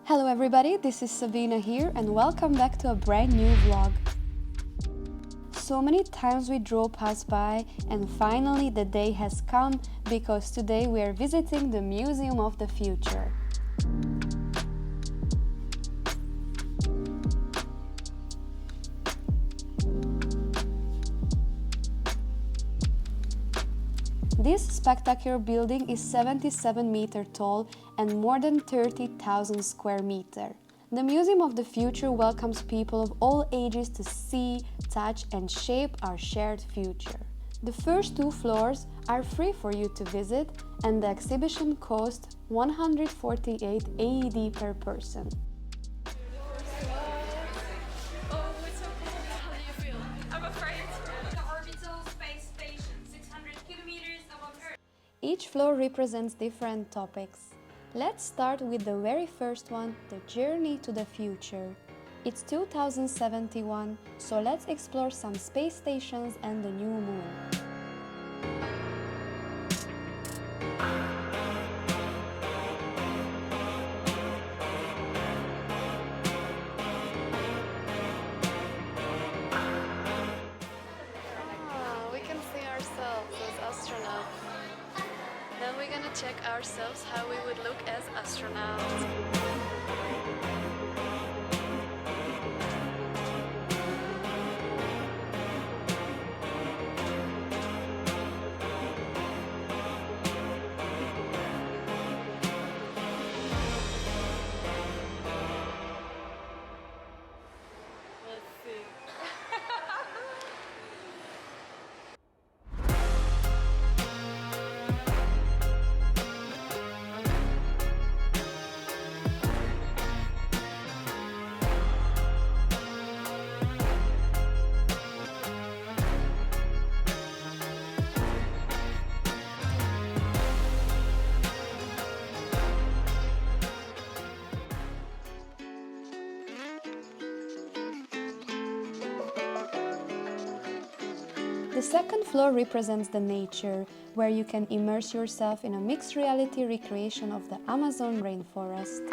Hello everybody, this is Szabina here and welcome back to a brand new vlog. So many times we drove past by and finally the day has come because today we are visiting the Museum of the Future. This spectacular building is 77 meters tall and more than 30,000 square meters. The Museum of the Future welcomes people of all ages to see, touch and shape our shared future. The first two floors are free for you to visit and the exhibition costs 148 AED per person. Each floor represents different topics. Let's start with the very first one, the journey to the future. It's 2071, so let's explore some space stations and the new moon. We can see ourselves as astronauts. Then we're gonna check ourselves how we would look as astronauts. Let's see. The second floor represents the nature, where you can immerse yourself in a mixed reality recreation of the Amazon rainforest.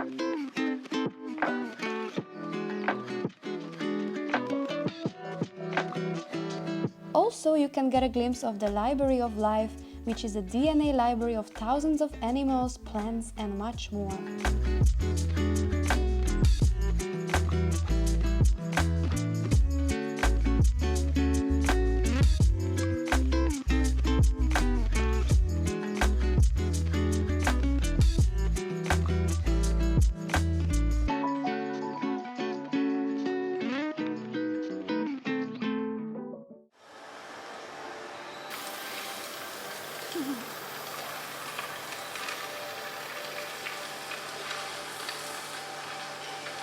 Also, you can get a glimpse of the Library of Life, which is a DNA library of thousands of animals, plants, and much more.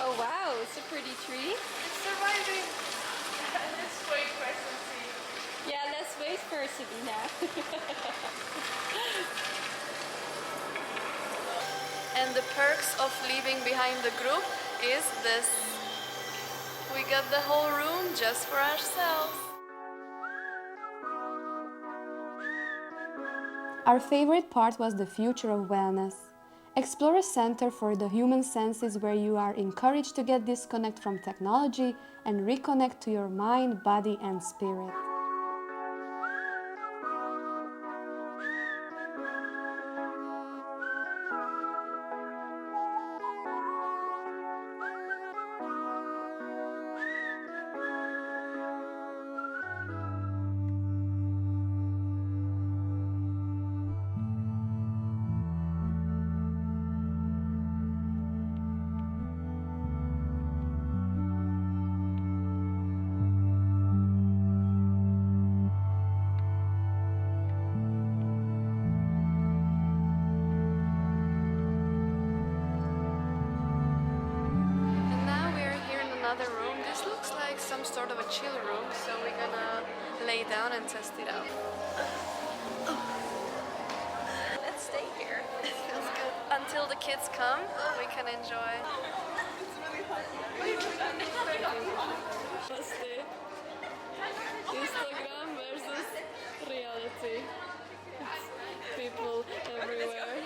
Oh wow, it's a pretty tree. It's surviving. Let's wait first and see. Yeah, let's wait for Sabina. And the perks of leaving behind the group is this. We got the whole room just for ourselves. Our favorite part was the future of wellness. Explore a center for the human senses where you are encouraged to get disconnect from technology and reconnect to your mind, body and spirit. Another room. This looks like some sort of a chill room, so we're gonna lay down and test it out. Let's stay here. It feels good. Until the kids come, we can enjoy. Instagram versus reality. It's people everywhere.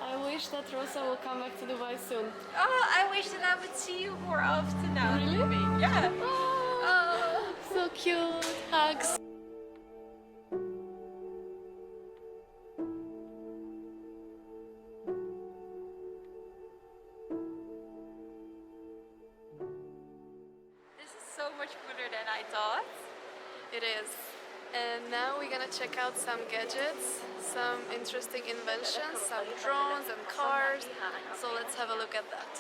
I wish wish that Rosa will come back to Dubai soon. Oh, I wish that I would see you more often now. Really? Yeah. Oh, so cute. Hugs. This is so much further than I thought. It is. And now we're gonna check out some gadgets, some interesting inventions, some drones and cars. So let's have a look at that.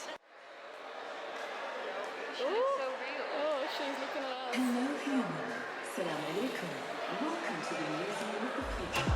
She looks so real. Oh, she's looking at us. Hello humans. Salam alaikum. Welcome to the Museum of the Future.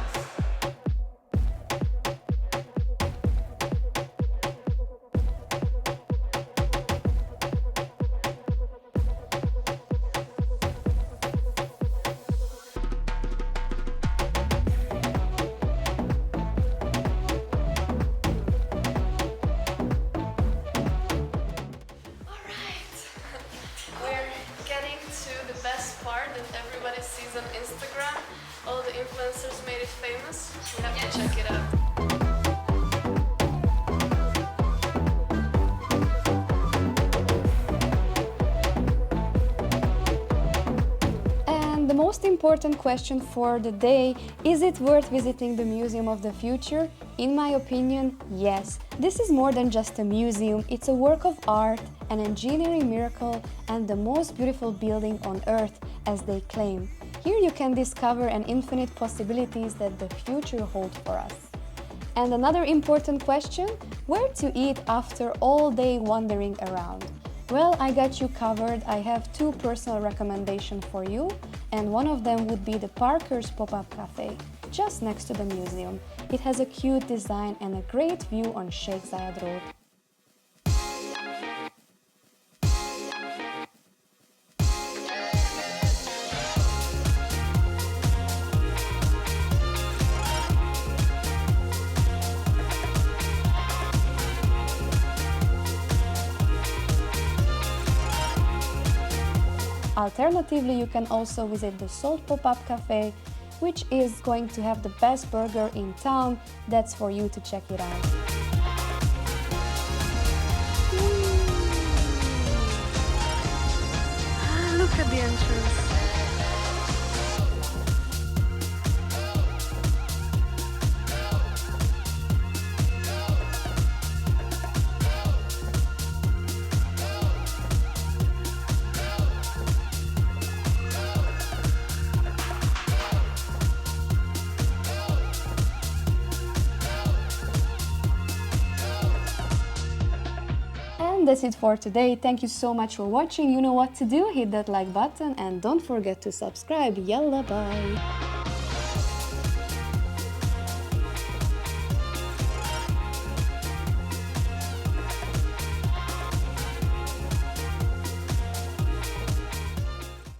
The best part that everybody sees on Instagram. All the influencers made it famous. We have to check it out. And the most important question for the day, is it worth visiting the Museum of the Future? In my opinion, yes. This is more than just a museum, it's a work of art, an engineering miracle, and the most beautiful building on Earth, as they claim. Here you can discover an infinite possibilities that the future holds for us. And another important question, where to eat after all day wandering around? Well, I got you covered. I have two personal recommendations for you, and one of them would be the Parker's Pop-Up Cafe, just next to the museum. It has a cute design and a great view on Sheikh Zayed Road. Alternatively, you can also visit the Salt Pop-Up Cafe, which is going to have the best burger in town. That's for you to check it out. Look at the entrance. And that's it for today. Thank you so much for watching. You know what to do. Hit that like button and don't forget to subscribe. Yalla, bye.